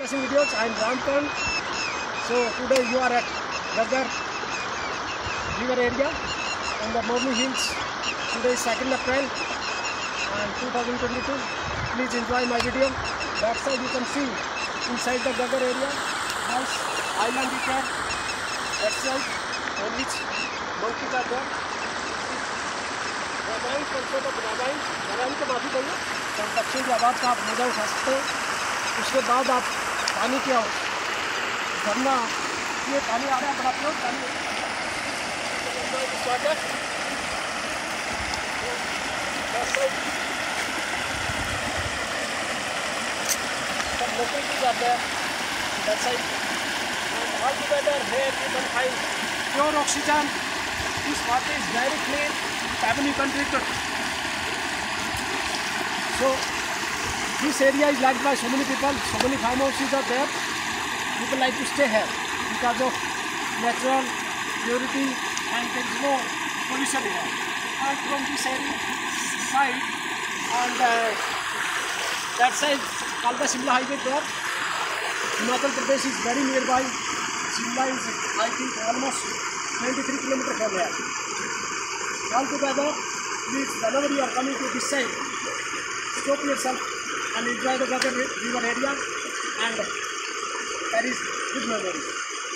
Interesting videos. I am Ramkan. So today you are at Gaggar River area on the Morni Hills. Today is 2nd April and 2022. Please enjoy my video. That side you can see inside the Gaggar area. Nice island is there. That side on which monkeys are there. Ramayan संशोधक रामायण को माफी चाहिए तो पक्षियों की आवाज़ का आप मजा उठा सकते हो। उसके बाद आप पानी के झरना ये पानी आ रहा है बड़ा प्योर पानी स्वागत सब लोकल की जाते हैं that side and all together here you can find pure oxygen. This water is very clean. Even you can drink it. So this area is liked by so many people. So many farmhouses are there. People like to stay here because of natural purity and there is no pollution here. And from this area side and that side, all the Shimla highway there. Himachal Pradesh is very nearby. Shimla is, I think, almost 93 kilometers from here. All together, please, whenever you are coming to this side, stop yourself and enjoy the Gaggar River area, and that is good memories.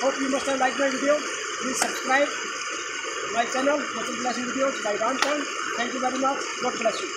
Hope you must have liked my video. Please subscribe my channel, Nature Blessing Videos by Karan. Thank you very much. God bless you.